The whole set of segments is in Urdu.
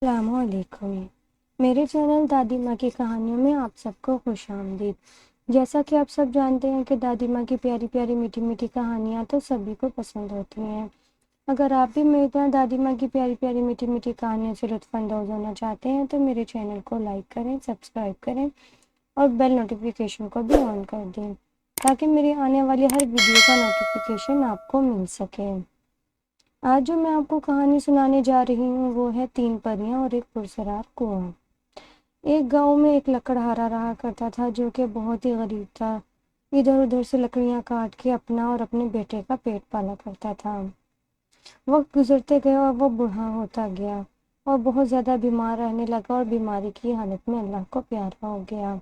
السلام علیکم۔ میرے چینل دادی ماں کی کہانیوں میں آپ سب کو خوش آمدید۔ جیسا کہ آپ سب جانتے ہیں کہ دادی ماں کی پیاری پیاری میٹھی میٹھی کہانیاں تو سبھی کو پسند ہوتی ہیں۔ اگر آپ بھی میری طرح دادی ماں کی پیاری پیاری میٹھی میٹھی کہانیوں سے لطف اندوز ہونا چاہتے ہیں تو میرے چینل کو لائک کریں، سبسکرائب کریں اور بیل نوٹیفیکیشن کو بھی آن کر دیں تاکہ میری آنے والی ہر ویڈیو کا نوٹیفیکیشن آپ کو مل سکے۔ آج جو میں آپ کو کہانی سنانے جا رہی ہوں وہ ہے 3 پریاں اور ایک پرسرار کنواں۔ ایک گاؤں میں ایک لکڑہارا رہا کرتا تھا جو کہ بہت ہی غریب تھا۔ ادھر ادھر سے لکڑیاں کاٹ کے اپنا اور اپنے بیٹے کا پیٹ پالا کرتا تھا۔ وقت گزرتے گیا اور وہ بوڑھا ہوتا گیا اور بہت زیادہ بیمار رہنے لگا اور بیماری کی حالت میں اللہ کو پیارا ہو گیا۔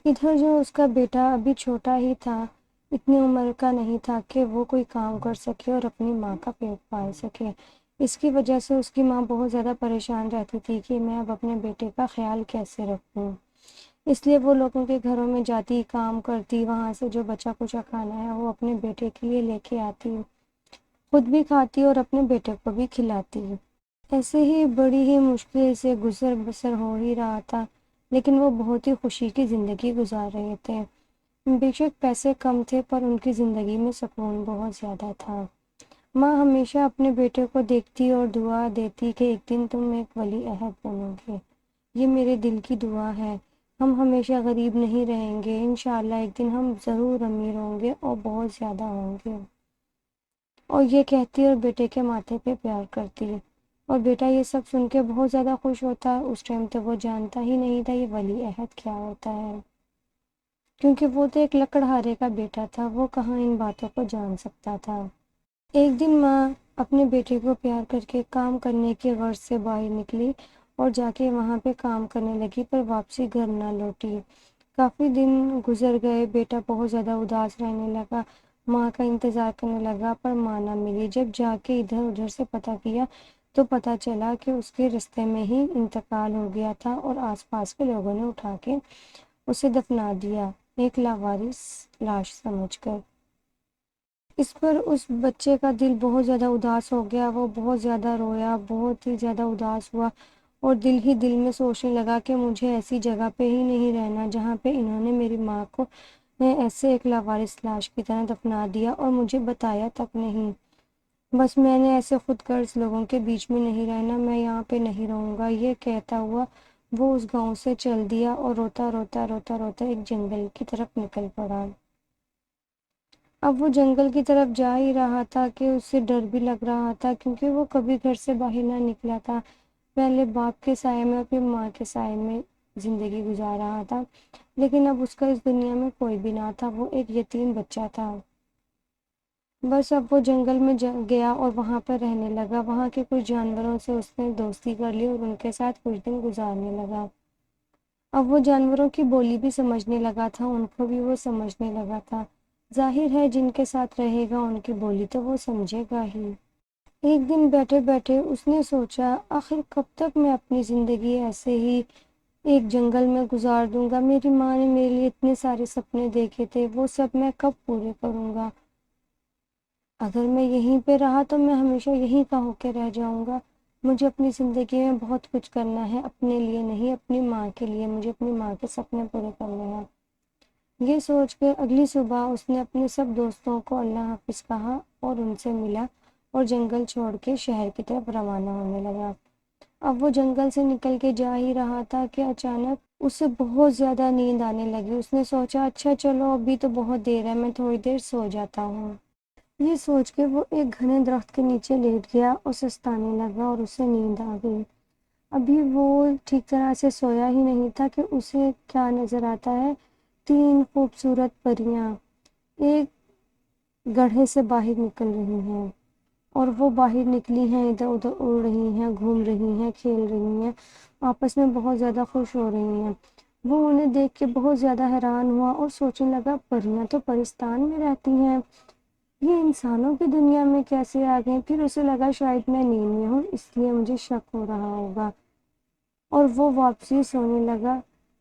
ادھر جو اس کا بیٹا ابھی چھوٹا ہی تھا، اتنی عمر کا نہیں تھا کہ وہ کوئی کام کر سکے اور اپنی ماں کا پیٹ پال سکے۔ اس کی وجہ سے اس کی ماں بہت زیادہ پریشان رہتی تھی کہ میں اب اپنے بیٹے کا خیال کیسے رکھوں۔ اس لیے وہ لوگوں کے گھروں میں جاتی، کام کرتی، وہاں سے جو بچا کچا کھانا ہے وہ اپنے بیٹے کے لیے لے کے آتی، خود بھی کھاتی اور اپنے بیٹے کو بھی کھلاتی۔ ایسے ہی بڑی ہی مشکل سے گزر بسر ہو ہی رہا تھا، لیکن وہ بہت ہی خوشی کی زندگی گزار رہے تھے۔ بے شک پیسے کم تھے پر ان کی زندگی میں سکون بہت زیادہ تھا۔ ماں ہمیشہ اپنے بیٹے کو دیکھتی اور دعا دیتی کہ ایک دن تم ایک ولی عہد بنو گے۔ یہ میرے دل کی دعا ہے۔ ہم ہمیشہ غریب نہیں رہیں گے، انشاءاللہ ایک دن ہم ضرور امیر ہوں گے اور بہت زیادہ ہوں گے۔ اور یہ کہتی اور بیٹے کے ماتھے پہ پیار کرتی، اور بیٹا یہ سب سن کے بہت زیادہ خوش ہوتا۔ اس ٹائم تو وہ جانتا ہی نہیں تھا یہ ولی عہد کیا ہوتا ہے، کیونکہ وہ تو ایک لکڑہارے کا بیٹا تھا، وہ کہاں ان باتوں کو جان سکتا تھا۔ ایک دن ماں اپنے بیٹے کو پیار کر کے کام کرنے کی غرض سے باہر نکلی اور جا کے وہاں پہ کام کرنے لگی پر واپسی گھر نہ لوٹی۔ کافی دن گزر گئے، بیٹا بہت زیادہ اداس رہنے لگا، ماں کا انتظار کرنے لگا پر ماں نہ ملی۔ جب جا کے ادھر ادھر سے پتہ کیا تو پتہ چلا کہ اس کے رستے میں ہی انتقال ہو گیا تھا اور آس پاس کے لوگوں نے اٹھا کے اسے دفنا دیا، ایک لاوارث لاش سمجھ کر۔ اس پر اس بچے کا دل بہت زیادہ اداس ہو گیا، وہ بہت زیادہ رویا، بہت ہی زیادہ اداس ہوا اور دل ہی دل میں سوچنے لگا کہ مجھے ایسی جگہ پہ ہی نہیں رہنا جہاں پہ انہوں نے میری ماں کو ایسے ایک لاوارث لاش کی طرح دفنا دیا اور مجھے بتایا تک نہیں۔ بس میں نے ایسے خود غرض لوگوں کے بیچ میں نہیں رہنا، میں یہاں پہ نہیں رہوں گا۔ یہ کہتا ہوا وہ اس گاؤں سے چل دیا اور روتا روتا روتا روتا ایک جنگل کی طرف نکل پڑا۔ اب وہ جنگل کی طرف جا ہی رہا تھا کہ اسے ڈر بھی لگ رہا تھا، کیونکہ وہ کبھی گھر سے باہر نہ نکلا تھا۔ پہلے باپ کے سائے میں اور پھر ماں کے سائے میں زندگی گزار رہا تھا، لیکن اب اس کا اس دنیا میں کوئی بھی نہ تھا، وہ ایک یتیم بچہ تھا۔ بس اب وہ جنگل میں گیا اور وہاں پر رہنے لگا۔ وہاں کے کچھ جانوروں سے اس نے دوستی کر لی اور ان کے ساتھ کچھ دن گزارنے لگا۔ اب وہ جانوروں کی بولی بھی سمجھنے لگا تھا، ان کو بھی وہ سمجھنے لگا تھا۔ ظاہر ہے جن کے ساتھ رہے گا ان کی بولی تو وہ سمجھے گا ہی۔ ایک دن بیٹھے بیٹھے اس نے سوچا آخر کب تک میں اپنی زندگی ایسے ہی ایک جنگل میں گزار دوں گا؟ میری ماں نے میرے لیے اتنے سارے سپنے دیکھے تھے، وہ سب میں کب پورے کروں گا؟ اگر میں یہیں پہ رہا تو میں ہمیشہ یہیں کا ہو کے رہ جاؤں گا۔ مجھے اپنی زندگی میں بہت کچھ کرنا ہے، اپنے لیے نہیں اپنی ماں کے لیے، مجھے اپنی ماں کے سپنے پورے کرنے ہیں۔ یہ سوچ کے اگلی صبح اس نے اپنے سب دوستوں کو اللہ حافظ کہا اور ان سے ملا اور جنگل چھوڑ کے شہر کی طرف روانہ ہونے لگا۔ اب وہ جنگل سے نکل کے جا ہی رہا تھا کہ اچانک اسے بہت زیادہ نیند آنے لگی۔ اس نے سوچا اچھا چلو ابھی تو بہت دیر ہے، میں تھوڑی دیر سو جاتا ہوں۔ یہ سوچ کے وہ ایک گھنے درخت کے نیچے لیٹ گیا اور سستانے لگا اور اسے نیند آ گئی۔ ابھی وہ ٹھیک طرح سے سویا ہی نہیں تھا کہ اسے کیا نظر آتا ہے، 3 خوبصورت پریاں ایک گڑھے سے باہر نکل رہی ہیں اور وہ باہر نکلی ہیں، ادھر ادھر اڑ رہی ہیں، گھوم رہی ہیں، کھیل رہی ہیں، آپس میں بہت زیادہ خوش ہو رہی ہیں۔ وہ انہیں دیکھ کے بہت زیادہ حیران ہوا اور سوچنے لگا پریاں تو پرستان میں رہتی ہیں، یہ انسانوں کی دنیا میں کیسے آ گئیں؟ پھر اسے لگا شاید میں نیند میں ہوں اس لیے مجھے شک ہو رہا ہوگا اور وہ واپسی سونے لگا۔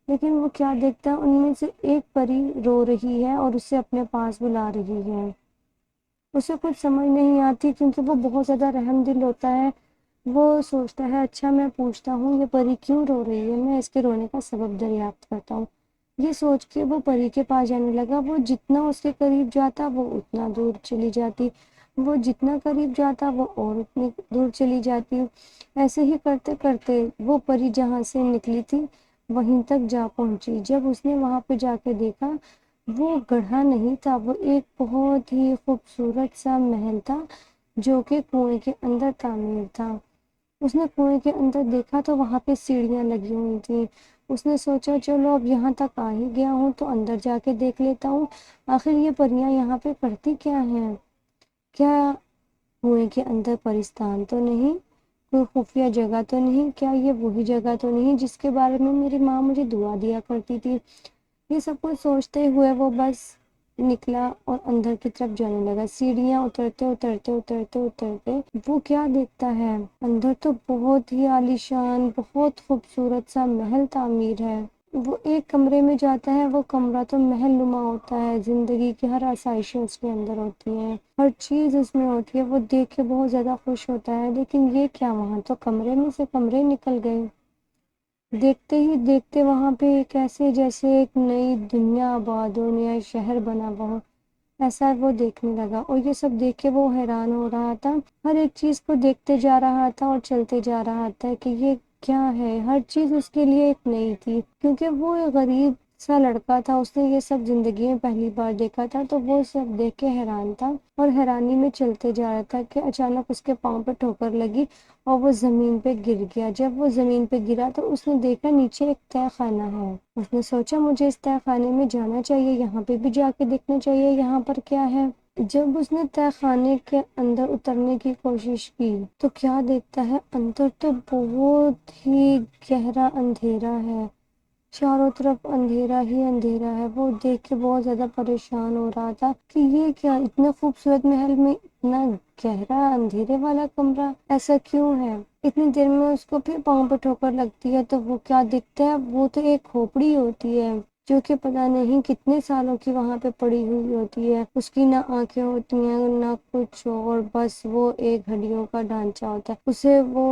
لیکن وہ کیا دیکھتا ہے، ان میں سے ایک پری رو رہی ہے اور اسے اپنے پاس بلا رہی ہے۔ اسے کچھ سمجھ نہیں آتی کیونکہ وہ بہت زیادہ رحم دل ہوتا ہے، وہ سوچتا ہے اچھا میں پوچھتا ہوں یہ پری کیوں رو رہی ہے، میں اس کے رونے کا سبب دریافت کرتا ہوں۔ یہ سوچ کے وہ پری کے پاس جانے لگا۔ وہ جتنا اس کے قریب جاتا وہ اتنا دور چلی جاتی، وہ جتنا قریب جاتا وہ اور اتنی دور چلی جاتی۔ ایسے ہی کرتے کرتے وہ پری جہاں سے نکلی تھی وہیں تک جا پہنچی۔ جب اس نے وہاں پہ جا کے دیکھا وہ گڑھا نہیں تھا، وہ ایک بہت ہی خوبصورت سا محل تھا جو کہ کنویں کے اندر تعمیر تھا۔ اس نے کنویں کے اندر دیکھا تو وہاں پہ سیڑھیاں لگی ہوئی تھیں۔ اس نے سوچا چلو اب یہاں تک آ ہی گیا ہوں تو اندر جا کے دیکھ لیتا ہوں آخر یہ پریاں یہاں پہ کرتی کیا ہیں، کیا کنویں کے اندر پرستان تو نہیں، کوئی خفیہ جگہ تو نہیں، کیا یہ وہی جگہ تو نہیں جس کے بارے میں میری ماں مجھے دعا دیا کرتی تھی۔ یہ سب کچھ سوچتے ہوئے وہ بس نکلا اور اندر کی طرف جانے لگا۔ سیڑھیاں اترتے اترتے اترتے اترتے وہ کیا دیکھتا ہے، اندر تو بہت ہی عالیشان بہت خوبصورت سا محل تعمیر ہے۔ وہ ایک کمرے میں جاتا ہے، وہ کمرہ تو محل نما ہوتا ہے، زندگی کی ہر آسائشیں اس کے اندر ہوتی ہیں، ہر چیز اس میں ہوتی ہے۔ وہ دیکھ کے بہت زیادہ خوش ہوتا ہے، لیکن یہ کیا، وہاں تو کمرے میں سے کمرے نکل گئے۔ دیکھتے ہی دیکھتے وہاں پہ کیسے جیسے ایک نئی دنیا آباد ہو، نیا شہر بنا ہوا ہو، ایسا وہ دیکھنے لگا۔ اور یہ سب دیکھ کے وہ حیران ہو رہا تھا، ہر ایک چیز کو دیکھتے جا رہا تھا اور چلتے جا رہا تھا کہ یہ کیا ہے۔ ہر چیز اس کے لیے ایک نئی تھی، کیونکہ وہ ایک غریب سا لڑکا تھا، اس نے یہ سب زندگی میں پہلی بار دیکھا تھا، تو وہ سب دیکھ کے حیران تھا اور حیرانی میں چلتے جا رہا تھا کہ اچانک اس کے پاؤں پہ ٹھوکر لگی اور وہ زمین پہ گر گیا۔ جب وہ زمین پہ گرا تو اس نے دیکھا نیچے ایک تہہ خانہ ہے۔ اس نے سوچا مجھے اس تہہ خانے میں جانا چاہیے، یہاں پہ بھی جا کے دیکھنا چاہیے یہاں پر کیا ہے۔ جب اس نے تہہ خانے کے اندر اترنے کی کوشش کی تو کیا دیکھتا ہے، اندر تو بہت ہی گہرا اندھیرا ہے، چاروں طرف اندھیرا ہی اندھیرا ہے۔ وہ دیکھ کے بہت زیادہ پریشان ہو رہا تھا کہ یہ کیا، اتنا خوبصورت محل میں اتنا گہرا اندھیرے والا کمرہ، ایسا کیوں ہے۔ اتنی دیر میں اس کو پھر پاؤں پہ ٹھوکر لگتی ہے تو وہ کیا دکھتا ہے، وہ تو ایک کھوپڑی ہوتی ہے جو کہ پتہ نہیں کتنے سالوں کی وہاں پہ پڑی ہوئی ہوتی ہے۔ اس کی نہ آنکھیں ہوتی ہیں نہ کچھ، اور بس وہ ایک ہڈیوں کا ڈھانچہ ہوتا ہے۔ اسے وہ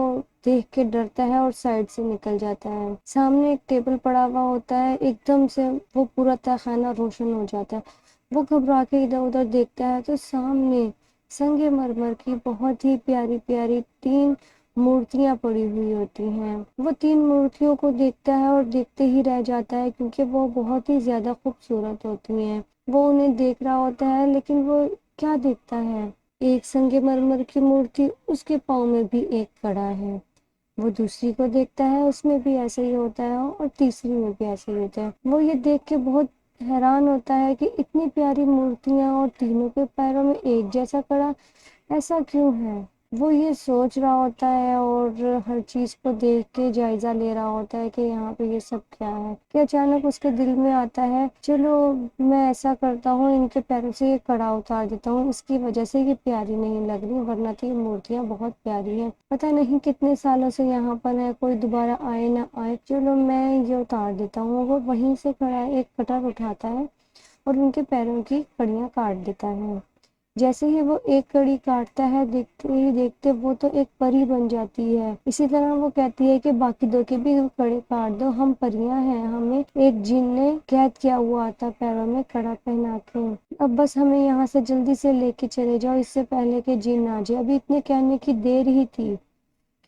دیکھ کے ڈرتا ہے اور سائڈ سے نکل جاتا ہے۔ سامنے ایک ٹیبل پڑا ہوا ہوتا ہے، ایک دم سے وہ پورا تہہ خانہ روشن ہو جاتا ہے۔ وہ گھبرا کے ادھر ادھر دیکھتا ہے تو سامنے سنگ مرمر کی بہت ہی پیاری پیاری 3 مورتیاں پڑی ہوئی ہوتی ہیں۔ وہ 3 مورتیوں کو دیکھتا ہے اور دیکھتے ہی رہ جاتا ہے کیونکہ وہ بہت ہی زیادہ خوبصورت ہوتی ہیں۔ وہ انہیں دیکھ رہا ہوتا ہے لیکن وہ کیا دیکھتا ہے، ایک سنگ مرمر کی مورتی، اس کے پاؤں میں بھی ایک کڑا ہے۔ وہ دوسری کو دیکھتا ہے، اس میں بھی ایسے ہی ہوتا ہے اور تیسری میں بھی ایسے ہی ہوتا ہے۔ وہ یہ دیکھ کے بہت حیران ہوتا ہے کہ اتنی پیاری مورتیاں اور تینوں کے پیروں میں ایک جیسا کڑا، ایسا کیوں ہے۔ وہ یہ سوچ رہا ہوتا ہے اور ہر چیز کو دیکھ کے جائزہ لے رہا ہوتا ہے کہ یہاں پہ یہ سب کیا ہے، کہ اچانک اس کے دل میں آتا ہے چلو میں ایسا کرتا ہوں، ان کے پیروں سے یہ کڑا اتار دیتا ہوں، اس کی وجہ سے یہ پیاری نہیں لگ رہی، ورنہ تو یہ مورتیاں بہت پیاری ہیں، پتہ نہیں کتنے سالوں سے یہاں پر ہے، کوئی دوبارہ آئے نہ آئے، چلو میں یہ اتار دیتا ہوں۔ وہ وہیں سے کھڑا ایک کٹر اٹھاتا ہے اور ان کے پیروں کی کڑیاں کاٹ دیتا ہے۔ جیسے ہی وہ ایک کڑی کاٹتا ہے دیکھتے ہی دیکھتے وہ تو ایک پری بن جاتی ہے۔ اسی طرح وہ کہتی ہے کہ باقی 2 کے بھی کڑے کاٹ دو، ہم پریاں ہیں، ہمیں ایک جن نے قید کیا ہوا تھا پیروں میں کڑا پہنا کے، اب بس ہمیں یہاں سے جلدی سے لے کے چلے جاؤ اس سے پہلے کہ جن آ جائے۔ ابھی اتنے کہنے کی دیر ہی تھی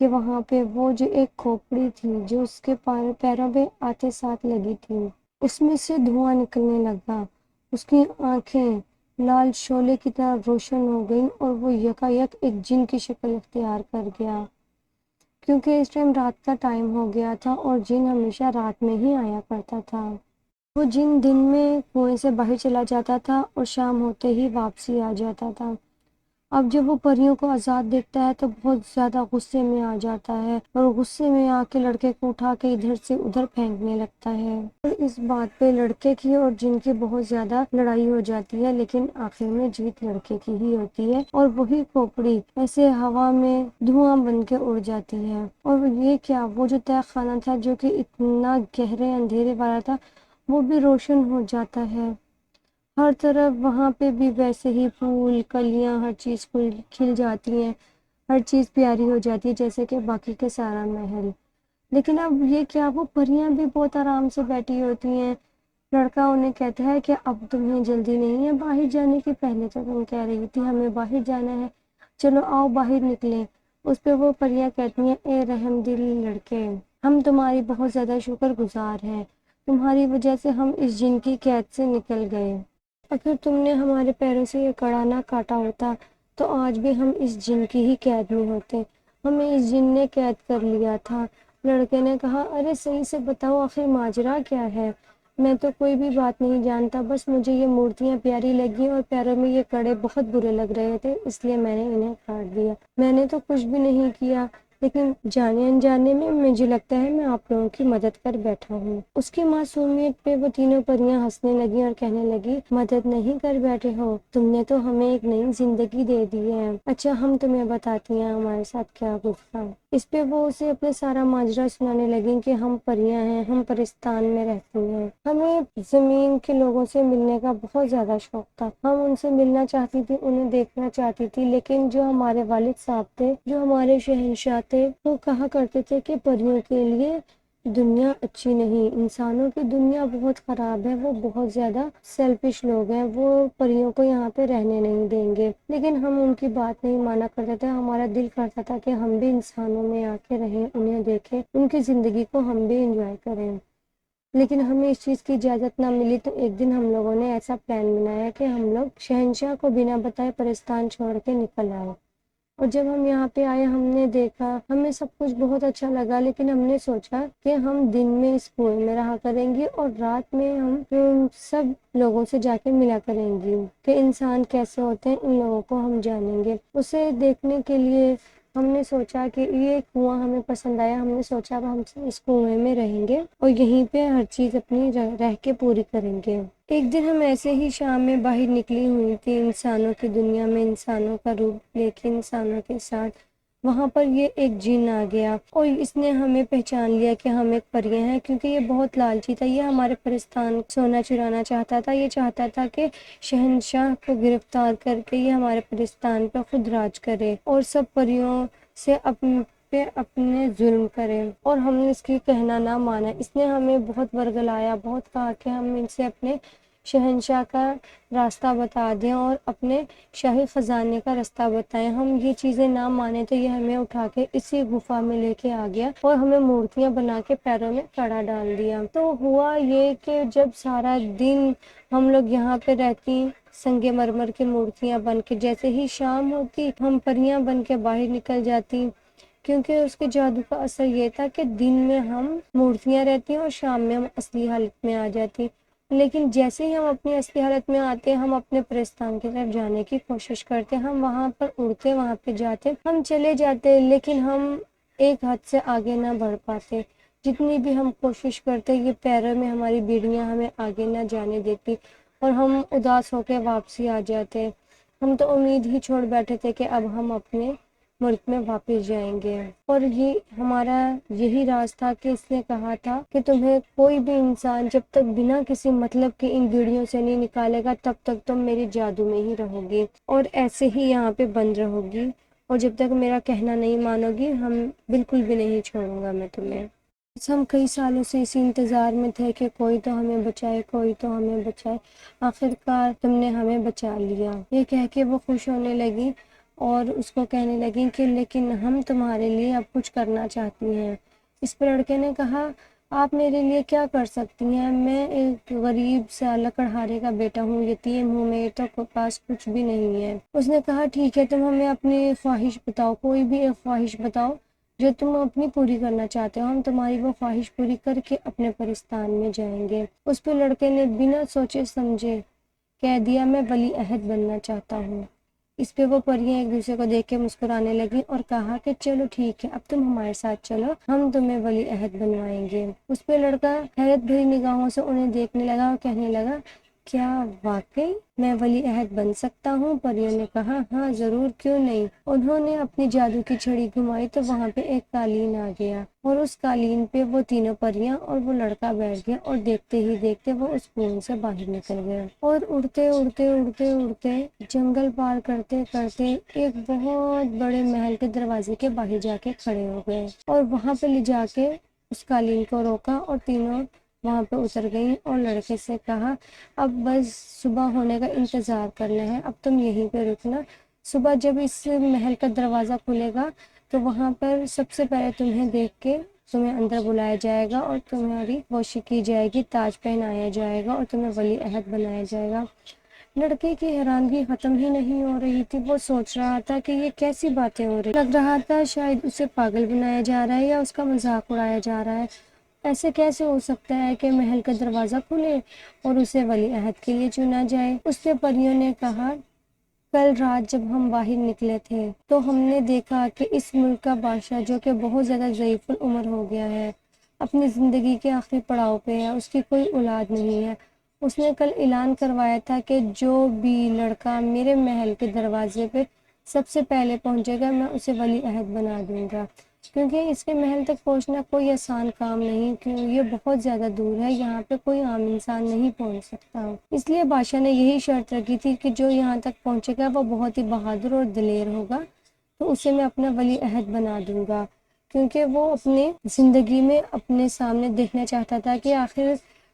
کہ وہاں پہ وہ جو ایک کھوپڑی تھی جو اس کے پیروں پہ آتے ساتھ لگی تھی، اس میں سے دھواں نکلنے لگا، اس کی آنکھیں لال شعلے کی طرح روشن ہو گئیں اور وہ یکایک ایک جن کی شکل اختیار کر گیا، کیونکہ اس ٹائم رات کا ٹائم ہو گیا تھا اور جن ہمیشہ رات میں ہی آیا کرتا تھا۔ وہ جن دن میں کنویں سے باہر چلا جاتا تھا اور شام ہوتے ہی واپسی آ جاتا تھا۔ اب جب وہ پریوں کو آزاد دیکھتا ہے تو بہت زیادہ غصے میں آ جاتا ہے اور غصے میں آ کے لڑکے کو اٹھا کے ادھر سے ادھر پھینکنے لگتا ہے، اور اس بات پہ لڑکے کی اور جن کی بہت زیادہ لڑائی ہو جاتی ہے، لیکن آخر میں جیت لڑکے کی ہی ہوتی ہے اور وہی کھوپڑی ایسے ہوا میں دھواں بن کے اڑ جاتی ہے۔ اور یہ کیا، وہ جو تہہ خانہ تھا جو کہ اتنا گہرے اندھیرے والا تھا وہ بھی روشن ہو جاتا ہے، ہر طرف وہاں پہ بھی ویسے ہی پھول کلیاں ہر چیز کھل جاتی ہیں، ہر چیز پیاری ہو جاتی ہے جیسے کہ باقی کے سارا محل۔ لیکن اب یہ کیا، وہ پریاں بھی بہت آرام سے بیٹھی ہوتی ہیں۔ لڑکا انہیں کہتا ہے کہ اب تمہیں جلدی نہیں ہے باہر جانے کی، پہلے تو تم کہہ رہی تھی ہمیں باہر جانا ہے، چلو آؤ باہر نکلیں۔ اس پہ وہ پریاں کہتی ہیں اے رحم دل لڑکے، ہم تمہاری بہت زیادہ شکر گزار ہیں، تمہاری وجہ سے ہم اس جن کی قید سے نکل گئے۔ اگر تم نے ہمارے پیروں سے یہ کڑا نہ کاٹا ہوتا تو آج بھی ہم اس جن کی ہی قید میں ہوتے، ہمیں اس جن نے قید کر لیا تھا۔ لڑکے نے کہا ارے صحیح سے بتاؤ آخر ماجرا کیا ہے؟ میں تو کوئی بھی بات نہیں جانتا، بس مجھے یہ مورتیاں پیاری لگی اور پیروں میں یہ کڑے بہت برے لگ رہے تھے، اس لیے میں نے انہیں کاٹ دیا۔ میں نے تو کچھ بھی نہیں کیا، لیکن جانے انجانے میں مجھے لگتا ہے میں آپ لوگوں کی مدد کر بیٹھا ہوں۔ اس کی معصومیت پہ وہ تینوں پریاں ہنسنے لگی اور کہنے لگی مدد نہیں کر بیٹھے ہو، تم نے تو ہمیں ایک نئی زندگی دے دی ہے۔ اچھا ہم تمہیں بتاتی ہیں ہمارے ساتھ کیا گزرا۔ اس پہ وہ اسے اپنے سارا ماجرا سنانے لگیں کہ ہم پریاں ہیں، ہم پرستان میں رہتی ہیں، ہمیں زمین کے لوگوں سے ملنے کا بہت زیادہ شوق تھا، ہم ان سے ملنا چاہتی تھی، انہیں دیکھنا چاہتی تھی، لیکن جو ہمارے والد صاحب تھے، جو ہمارے شہنشاہ تھے، وہ کہا کرتے تھے کہ پریوں کے لیے دنیا اچھی نہیں، انسانوں کی دنیا بہت خراب ہے، وہ بہت زیادہ سیلفش لوگ ہیں، وہ پریوں کو یہاں پہ رہنے نہیں دیں گے۔ لیکن ہم ان کی بات نہیں مانا کرتے تھے، ہمارا دل کرتا تھا کہ ہم بھی انسانوں میں آ کے رہیں، انہیں دیکھیں، ان کی زندگی کو ہم بھی انجوائے کریں۔ لیکن ہمیں اس چیز کی اجازت نہ ملی، تو ایک دن ہم لوگوں نے ایسا پلان بنایا کہ ہم لوگ شہنشاہ کو بنا بتائے پرستان چھوڑ کے نکل آئے۔ اور جب ہم یہاں پہ آئے ہم نے دیکھا، ہمیں سب کچھ بہت اچھا لگا، لیکن ہم نے سوچا کہ ہم دن میں اس کنویں میں رہا کریں گے اور رات میں ہم سب لوگوں سے جا کے ملا کریں گی کہ انسان کیسے ہوتے ہیں، ان لوگوں کو ہم جانیں گے۔ اسے دیکھنے کے لیے ہم نے سوچا کہ یہ کنواں ہمیں پسند آیا، ہم نے سوچا اب ہم اس کنویں میں رہیں گے اور یہیں پہ ہر چیز اپنی رہ کے پوری کریں گے۔ ایک دن ہم ایسے ہی شام میں باہر نکلی ہوئی تھی انسانوں کی دنیا میں، انسانوں کا روپ لے کے انسانوں کے ساتھ، وہاں پر یہ ایک جن آ گیا اور اس نے ہمیں پہچان لیا کہ ہم ایک پریاں ہیں، کیونکہ یہ بہت لالچی تھا، یہ ہمارے پرستان سونا چرانا چاہتا تھا، یہ چاہتا تھا کہ شہنشاہ کو گرفتار کر کے یہ ہمارے پرستان پر خود راج کرے اور سب پریوں سے اپنے ظلم کرے، اور ہم نے اس کی کہنا نہ مانا۔ اس نے ہمیں بہت ورگلایا، بہت کہا کہ ہم ان سے اپنے شہنشاہ کا راستہ بتا دیں اور اپنے شاہی خزانے کا راستہ بتائیں۔ ہم یہ چیزیں نہ مانے تو یہ ہمیں اٹھا کے اسی گفا میں لے کے آ گیا اور ہمیں مورتیاں بنا کے پیروں میں کڑا ڈال دیا۔ تو ہوا یہ کہ جب سارا دن ہم لوگ یہاں پہ رہتی سنگ مرمر کی مورتیاں بن کے، جیسے ہی شام ہوتی ہم پریاں بن کے باہر نکل جاتی، کیونکہ اس کے جادو کا اثر یہ تھا کہ دن میں ہم مورتیاں رہتی اور شام میں ہم اصلی حالت میں آ جاتی۔ لیکن جیسے ہی ہم اپنی اصلی حالت میں آتے ہم اپنے پرستان کی طرف جانے کی کوشش کرتے، ہم وہاں پر اڑتے، وہاں پہ جاتے، ہم چلے جاتے، لیکن ہم ایک حد سے آگے نہ بڑھ پاتے۔ جتنی بھی ہم کوشش کرتے یہ پیروں میں ہماری بیڑیاں ہمیں آگے نہ جانے دیتی اور ہم اداس ہو کے واپسی آ جاتے۔ ہم تو امید ہی چھوڑ بیٹھے تھے کہ اب ہم اپنے ملک میں واپس جائیں گے، اور یہ ہمارا یہی راز تھا کہ اس نے کہا تھا کہ تمہیں کوئی بھی انسان جب تک بنا کسی مطلب کے ان بیڑیوں سے نہیں نکالے گا تب تک تم میری جادو میں ہی رہو گی اور ایسے ہی یہاں پہ بند رہو گی، اور جب تک میرا کہنا نہیں مانو گی ہم بالکل بھی نہیں چھوڑوں گا میں تمہیں۔ ہم کئی سالوں سے اسی انتظار میں تھے کہ کوئی تو ہمیں بچائے، کوئی تو ہمیں بچائے، آخر کار تم نے ہمیں بچا لیا۔ یہ کہہ کے وہ خوش ہونے لگی اور اس کو کہنے لگی کہ لیکن ہم تمہارے لیے اب کچھ کرنا چاہتی ہیں۔ اس پر لڑکے نے کہا آپ میرے لیے کیا کر سکتی ہیں، میں ایک غریب سا لکڑہارے کا بیٹا ہوں، یتیم ہوں، میرے تو پاس کچھ بھی نہیں ہے۔ اس نے کہا ٹھیک ہے تم ہمیں اپنی خواہش بتاؤ، کوئی بھی ایک خواہش بتاؤ جو تم اپنی پوری کرنا چاہتے ہو، ہم تمہاری وہ خواہش پوری کر کے اپنے پرستان میں جائیں گے۔ اس پہ لڑکے نے بنا سوچے سمجھے کہہ دیا میں ولی عہد بننا چاہتا ہوں۔ اس پہ وہ پریاں ایک دوسرے کو دیکھ کے مسکرانے لگی اور کہا کہ چلو ٹھیک ہے اب تم ہمارے ساتھ چلو، ہم تمہیں ولی عہد بنوائیں گے۔ اس پہ لڑکا حیرت بھری نگاہوں سے انہیں دیکھنے لگا اور کہنے لگا کیا واقعی میں ولی عہد بن سکتا ہوں؟ پریوں نے کہا ہاں ضرور، کیوں نہیں۔ انہوں نے اپنی جادو کی چھڑی گھمائی تو وہاں پہ ایک قالین آ گیا اور اس قالین پہ وہ تینوں پریاں اور وہ لڑکا بیٹھ گیا اور دیکھتے ہی دیکھتے وہ اس کنویں سے باہر نکل گیا اور اڑتے اڑتے اڑتے اڑتے جنگل پار کرتے کرتے ایک بہت بڑے محل کے دروازے کے باہر جا کے کھڑے ہو گئے اور وہاں پہ لے جا کے اس قالین کو روکا اور تینوں وہاں پہ اتر گئیں اور لڑکے سے کہا اب بس صبح ہونے کا انتظار کرنا ہے، اب تم یہیں پہ رکنا، صبح جب اس محل کا دروازہ کھلے گا تو وہاں پر سب سے پہلے تمہیں دیکھ کے تمہیں اندر بلایا جائے گا اور تمہاری ہوشی کی جائے گی، تاج پہنایا جائے گا اور تمہیں ولی عہد بنایا جائے گا۔ لڑکے کی حیرانگی ختم ہی نہیں ہو رہی تھی، وہ سوچ رہا تھا کہ یہ کیسی باتیں ہو رہی، لگ رہا تھا شاید اسے پاگل بنایا جا رہا ہے یا اس کا مذاق اڑایا جا رہا ہے۔ ایسے کیسے ہو سکتا ہے کہ محل کا دروازہ کھلے اور اسے ولی عہد کے لیے چنا جائے؟ اس سے پریوں نے کہا کل رات جب ہم باہر نکلے تھے تو ہم نے دیکھا کہ اس ملک کا بادشاہ جو کہ بہت زیادہ ضعیف العمر ہو گیا ہے، اپنی زندگی کے آخری پڑاؤ پہ ہے، اس کی کوئی اولاد نہیں ہے۔ اس نے کل اعلان کروایا تھا کہ جو بھی لڑکا میرے محل کے دروازے پہ سب سے پہلے پہنچے گا میں اسے ولی عہد بنا دوں گا، کیونکہ اس کے محل تک پہنچنا کوئی آسان کام نہیں، کیوں یہ بہت زیادہ دور ہے، یہاں پہ کوئی عام انسان نہیں پہنچ سکتا۔ اس لیے بادشاہ نے یہی شرط رکھی تھی کہ جو یہاں تک پہنچے گا وہ بہت ہی بہادر اور دلیر ہوگا تو اسے میں اپنا ولی عہد بنا دوں گا، کیونکہ وہ اپنے زندگی میں اپنے سامنے دیکھنا چاہتا تھا کہ آخر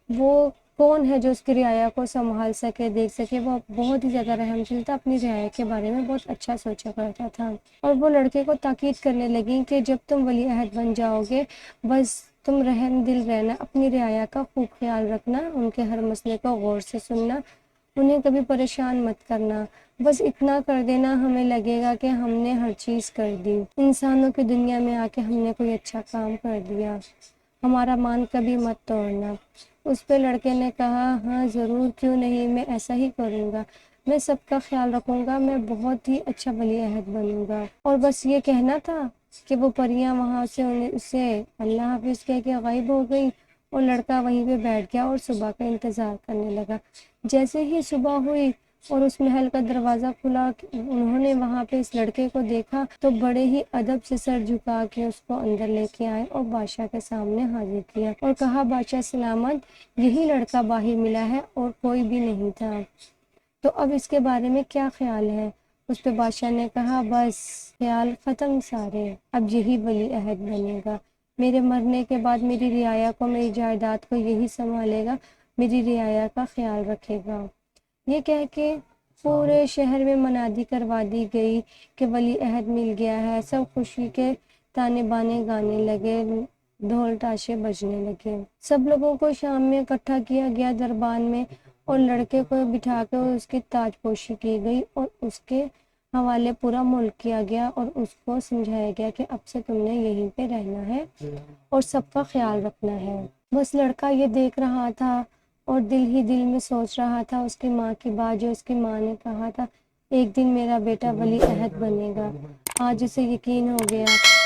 وہ کون ہے جو اس کی رعایا کو سنبھال سکے، دیکھ سکے۔ وہ بہت ہی زیادہ رحمدل تھا، اپنی رعایا کے بارے میں بہت اچھا سوچا کرتا تھا۔ اور وہ لڑکے کو تاکید کرنے لگی کہ جب تم ولی عہد بن جاؤ گے بس تم رحم دل رہنا، اپنی رعایا کا خوب خیال رکھنا، ان کے ہر مسئلے کو غور سے سننا، انہیں کبھی پریشان مت کرنا، بس اتنا کر دینا ہمیں لگے گا کہ ہم نے ہر چیز کر دی، انسانوں کی دنیا میں آ کے ہم نے کوئی اچھا کام کر دیا، ہمارا مان کبھی مت توڑنا۔ اس پہ لڑکے نے کہا ہاں ضرور، کیوں نہیں، میں ایسا ہی کروں گا، میں سب کا خیال رکھوں گا، میں بہت ہی اچھا ولی عہد بنوں گا۔ اور بس یہ کہنا تھا کہ وہ پریاں وہاں سے اسے اللہ حافظ کہہ کے غائب ہو گئی اور لڑکا وہیں پہ بیٹھ گیا اور صبح کا انتظار کرنے لگا۔ جیسے ہی صبح ہوئی اور اس محل کا دروازہ کھلا، انہوں نے وہاں پہ اس لڑکے کو دیکھا تو بڑے ہی ادب سے سر جھکا کے اس کو اندر لے کے آئے اور بادشاہ کے سامنے حاضر کیا اور کہا بادشاہ سلامت، یہی لڑکا باہر ملا ہے اور کوئی بھی نہیں تھا، تو اب اس کے بارے میں کیا خیال ہے؟ اس پہ بادشاہ نے کہا بس خیال ختم سارے، اب یہی ولی عہد بنے گا، میرے مرنے کے بعد میری رعایا کو، میری جائیداد کو یہی سنبھالے گا، میری رعایا کا خیال رکھے گا۔ یہ کہہ کے پورے شہر میں منادی کروا دی گئی کہ ولی عہد مل گیا ہے، سب خوشی کے تانے بانے گانے لگے، ڈھول تاشے بجنے لگے، سب لوگوں کو شام میں اکٹھا کیا گیا دربار میں اور لڑکے کو بٹھا کر اس کی تاج پوشی کی گئی اور اس کے حوالے پورا ملک کیا گیا اور اس کو سمجھایا گیا کہ اب سے تم نے یہیں پہ رہنا ہے اور سب کا خیال رکھنا ہے۔ بس لڑکا یہ دیکھ رہا تھا اور دل ہی دل میں سوچ رہا تھا اس کی ماں کی بات، جو اس کی ماں نے کہا تھا ایک دن میرا بیٹا ولی عہد بنے گا۔ آج اسے یقین ہو گیا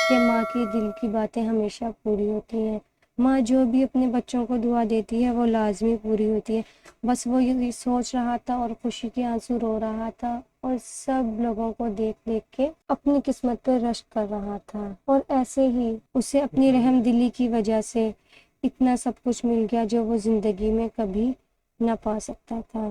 کہ ماں کی دل کی باتیں ہمیشہ پوری ہوتی ہیں، ماں جو بھی اپنے بچوں کو دعا دیتی ہے وہ لازمی پوری ہوتی ہے۔ بس وہ یہ سوچ رہا تھا اور خوشی کے آنسو رو رہا تھا اور سب لوگوں کو دیکھ دیکھ کے اپنی قسمت پہ رشک کر رہا تھا، اور ایسے ہی اسے اپنی رحم دلی کی وجہ سے اتنا سب کچھ مل گیا جو وہ زندگی میں کبھی نہ پا سکتا تھا۔